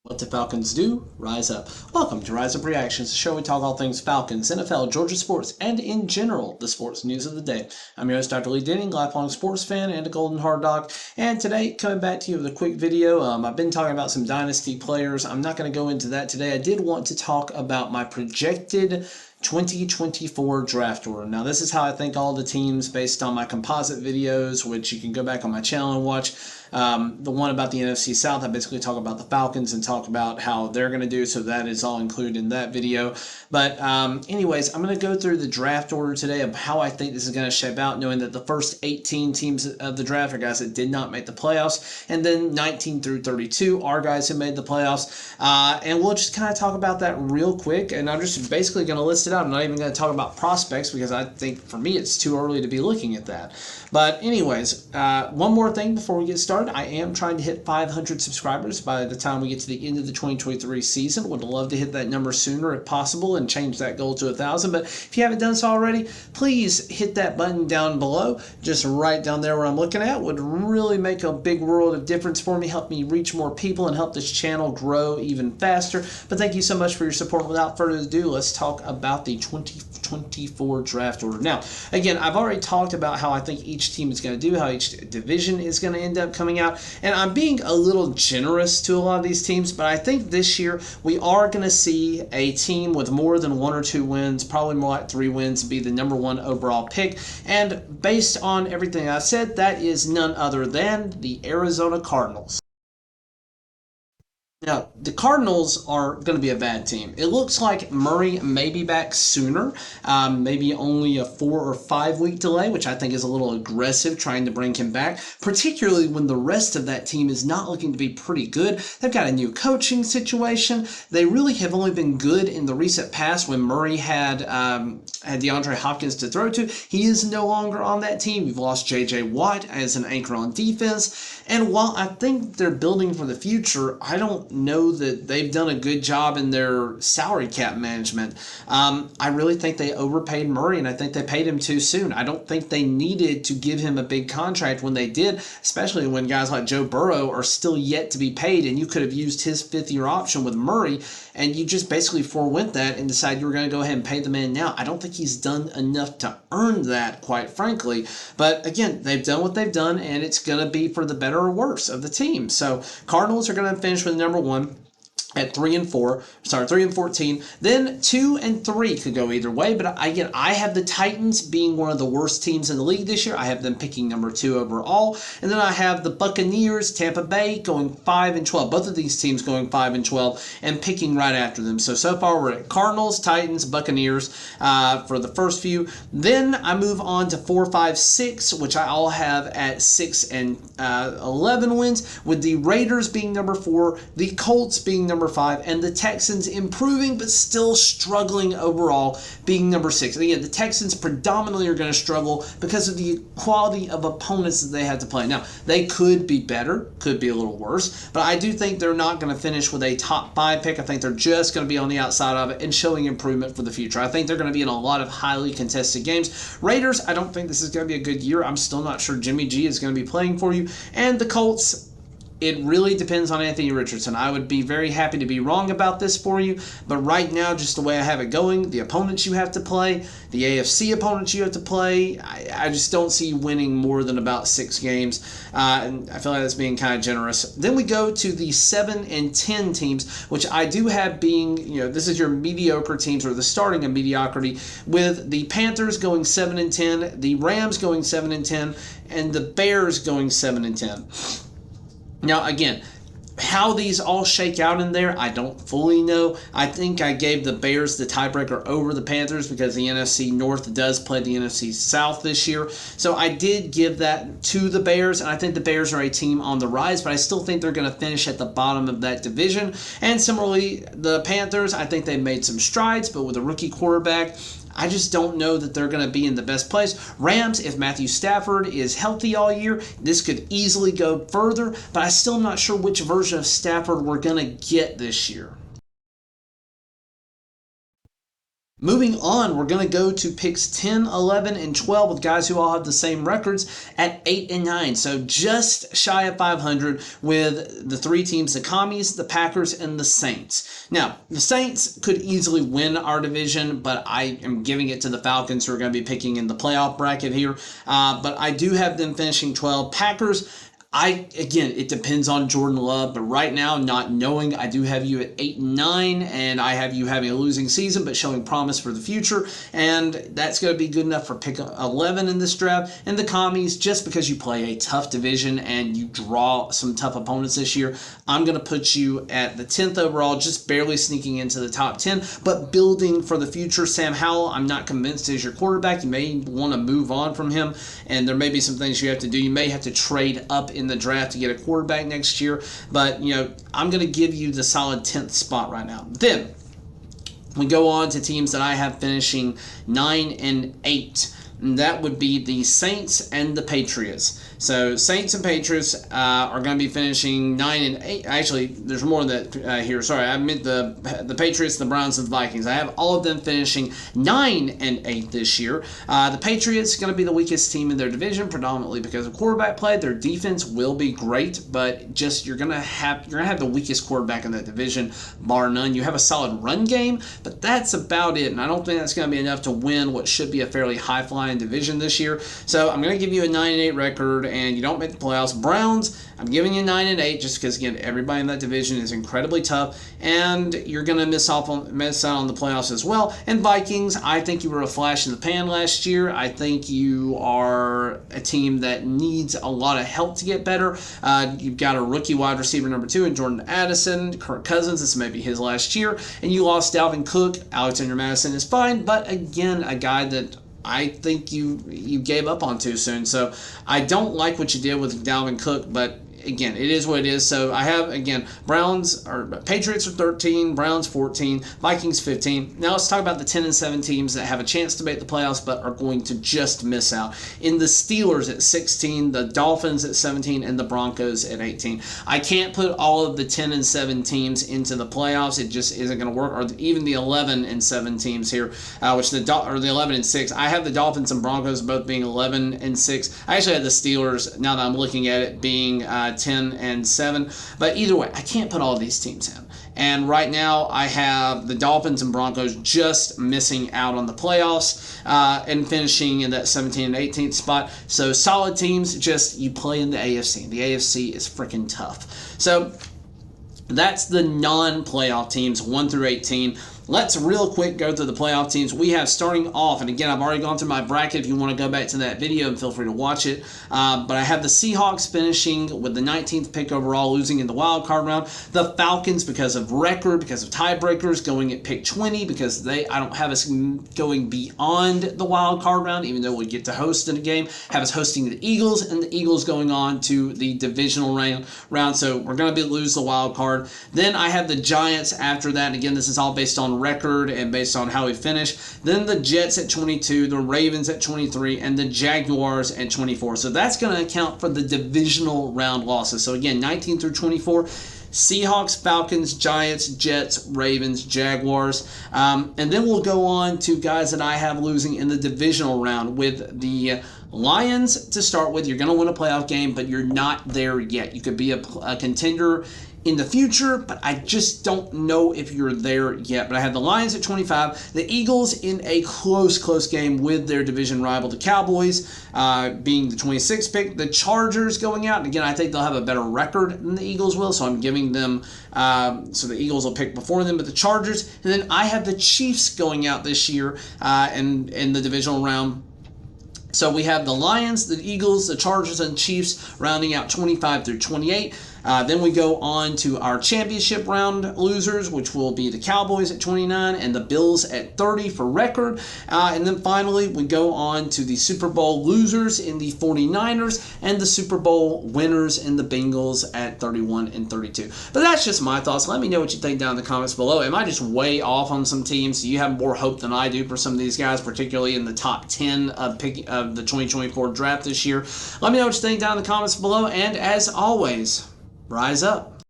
What the Falcons do? Rise up. Welcome to Rise Up Reactions, the show we talk all things Falcons, NFL, Georgia sports, and in general, the sports news of the day. I'm your host, Dr. Lee Denning, lifelong sports fan and a Golden Hard Dog. And today, coming back to you with a quick video. I've been talking about some dynasty players. I'm not going to go into that today. I did want to talk about my projected 2024 draft order. Now, this is how I think all the teams based on my composite videos, which you can go back on my channel and watch. The one about the NFC South, I basically talk about the Falcons and talk about how they're going to do, so that is all included in that video. But anyways, I'm going to go through the draft order today of how I think this is going to shape out, knowing that the first 18 teams of the draft are guys that did not make the playoffs, and then 19 through 32 are guys who made the playoffs. And we'll just kind of talk about that real quick, and I'm just basically going to list it out. I'm not even going to talk about prospects because I think for me it's too early to be looking at that. But anyways, one more thing before we get started. I am trying to hit 500 subscribers by the time we get to the end of the 2023 season. Would love to hit that number sooner if possible and change that goal to 1,000. But if you haven't done so already, please hit that button down below, just right down there where I'm looking at. Would really make a big world of difference for me, help me reach more people, and help this channel grow even faster. But thank you so much for your support. Without further ado, let's talk about the 2024 draft order. Now, again, I've already talked about how I think each team is going to do, how each division is going to end up coming out, and I'm being a little generous to a lot of these teams, but I think this year we are going to see a team with more than 1 or 2 wins, probably more like 3 wins, be the #1 overall pick. And based on everything I said, that is none other than the Arizona Cardinals. Now, the Cardinals are going to be a bad team. It looks like Murray may be back sooner, maybe only a 4 or 5 week delay, which I think is a little aggressive trying to bring him back, particularly when the rest of that team is not looking to be pretty good. They've got a new coaching situation. They really have only been good in the recent past when Murray had DeAndre Hopkins to throw to. He is no longer on that team. We've lost J.J. Watt as an anchor on defense. And while I think they're building for the future, I don't know that they've done a good job in their salary cap management. I really think they overpaid Murray, and I think they paid him too soon. I don't think they needed to give him a big contract when they did, especially when guys like Joe Burrow are still yet to be paid, and you could have used his 5th-year option with Murray, and you just basically forewent that and decided you were going to go ahead and pay the man now. I don't think he's done enough to earn that, quite frankly. But again, they've done what they've done, and it's going to be for the better or worse of the team. So Cardinals are going to finish with #1 at 3 and 14. Then 2 and 3 could go either way. But again, I have the Titans being one of the worst teams in the league this year. I have them picking #2 overall. And then I have the Buccaneers, Tampa Bay going 5 and 12. Both of these teams going 5 and 12 and picking right after them. So far we're at Cardinals, Titans, Buccaneers for the first few. Then I move on to 4, 5, 6, which I all have at 6 and 11 wins, with the Raiders being #4, the Colts being #5, and the Texans improving but still struggling overall, being #6. And again, the Texans predominantly are going to struggle because of the quality of opponents that they have to play. Now, they could be better, could be a little worse, but I do think they're not going to finish with a top 5 pick. I think they're just going to be on the outside of it and showing improvement for the future. I think they're going to be in a lot of highly contested games. Raiders, I don't think this is going to be a good year. I'm still not sure Jimmy G is going to be playing for you. And the Colts, it really depends on Anthony Richardson. I would be very happy to be wrong about this for you, but right now, just the way I have it going, the opponents you have to play, the AFC opponents you have to play, I just don't see you winning more than about 6 games, and I feel like that's being kind of generous. Then we go to the 7 and 10 teams, which I do have being, this is your mediocre teams, or the starting of mediocrity, with the Panthers going 7 and 10, the Rams going 7 and 10, and the Bears going 7 and 10. Now, again, how these all shake out in there, I don't fully know. I think I gave the Bears the tiebreaker over the Panthers because the NFC North does play the NFC South this year. So I did give that to the Bears, and I think the Bears are a team on the rise, but I still think they're going to finish at the bottom of that division. And similarly, the Panthers, I think they made some strides, but with a rookie quarterback, I just don't know that they're going to be in the best place. Rams, if Matthew Stafford is healthy all year, this could easily go further, but I still am not sure which version of Stafford we're going to get this year. Moving on, we're going to go to picks 10, 11, and 12 with guys who all have the same records at 8 and 9. So just shy of 500 with the three teams, the Commies, the Packers, and the Saints. Now, the Saints could easily win our division, but I am giving it to the Falcons, who are going to be picking in the playoff bracket here. But I do have them finishing 12. Packers, again, it depends on Jordan Love, but right now, not knowing, I do have you at 8 and 9, and I have you having a losing season, but showing promise for the future, and that's going to be good enough for pick 11 in this draft. And the Commies, just because you play a tough division and you draw some tough opponents this year, I'm going to put you at the 10th overall, just barely sneaking into the top 10, but building for the future. Sam Howell, I'm not convinced is your quarterback. You may want to move on from him, and there may be some things you have to do. You may have to trade up in the draft to get a quarterback next year, but I'm going to give you the solid 10th spot right now. Then we go on to teams that I have finishing 9 and 8. And that would be the Saints and the Patriots. So Saints and Patriots are going to be finishing 9 and 8. Actually, there's more than that here. Sorry, I meant the Patriots, the Browns, and the Vikings. I have all of them finishing 9 and 8 this year. The Patriots are going to be the weakest team in their division, predominantly because of quarterback play. Their defense will be great, but just you're going to have the weakest quarterback in that division, bar none. You have a solid run game, but that's about it. And I don't think that's going to be enough to win what should be a fairly high-flying division this year. So I'm going to give you a 9 and 8 record, and you don't make the playoffs. Browns, I'm giving you 9 and 8 just because, again, everybody in that division is incredibly tough, and you're going to miss out on the playoffs as well. And Vikings, I think you were a flash in the pan last year. I think you are a team that needs a lot of help to get better. You've got a rookie wide receiver number 2 in Jordan Addison. Kirk Cousins, this may be his last year, and you lost Dalvin Cook. Alexander Madison is fine, but again, a guy that I think you gave up on too soon. So I don't like what you did with Dalvin Cook, but again, it is what it is. So I have, again, Patriots are 13, Browns 14, Vikings 15. Now let's talk about the 10 and 7 teams that have a chance to make the playoffs but are going to just miss out. In the Steelers at 16, the Dolphins at 17, and the Broncos at 18. I can't put all of the 10 and 7 teams into the playoffs. It just isn't going to work. Or even the 11 and 7 teams here, or the 11 and 6. I have the Dolphins and Broncos both being 11 and 6. I actually had the Steelers, now that I'm looking at it, being 10 and 7. But either way, I can't put all of these teams in. And right now, I have the Dolphins and Broncos just missing out on the playoffs and finishing in that 17 and 18th spot. So solid teams, just you play in the AFC. The AFC is freaking tough. So that's the non-playoff teams, 1 through 18. Let's real quick go through the playoff teams. We have starting off, and again, I've already gone through my bracket. If you want to go back to that video, and feel free to watch it. But I have the Seahawks finishing with the 19th pick overall, losing in the wild card round. The Falcons, because of record, because of tiebreakers, going at pick 20, because I don't have us going beyond the wild card round, even though we get to host in a game. Have us hosting the Eagles, and the Eagles going on to the divisional round. So we're going to lose the wild card. Then I have the Giants after that. And again, this is all based on record and based on how we finish. Then the Jets at 22, the Ravens at 23, and the Jaguars at 24. So that's going to account for the divisional round losses. So again, 19 through 24, Seahawks, Falcons, Giants, Jets, Ravens, Jaguars. And then we'll go on to guys that I have losing in the divisional round with the Lions to start with. You're going to win a playoff game, but you're not there yet. You could be a contender in the future, but I just don't know if you're there yet. But I have the Lions at 25, the Eagles in a close game with their division rival, the Cowboys, being the 26th pick, the Chargers going out, and again, I think they'll have a better record than the Eagles will, so I'm giving them, so the Eagles will pick before them, but the Chargers, and then I have the Chiefs going out this year in the divisional round. So we have the Lions, the Eagles, the Chargers, and Chiefs rounding out 25 through 28. Then we go on to our championship round losers, which will be the Cowboys at 29 and the Bills at 30 for record. And then finally, we go on to the Super Bowl losers in the 49ers and the Super Bowl winners in the Bengals at 31 and 32. But that's just my thoughts. Let me know what you think down in the comments below. Am I just way off on some teams? Do you have more hope than I do for some of these guys, particularly in the top 10 of the 2024 draft this year? Let me know what you think down in the comments below. And as always, rise up.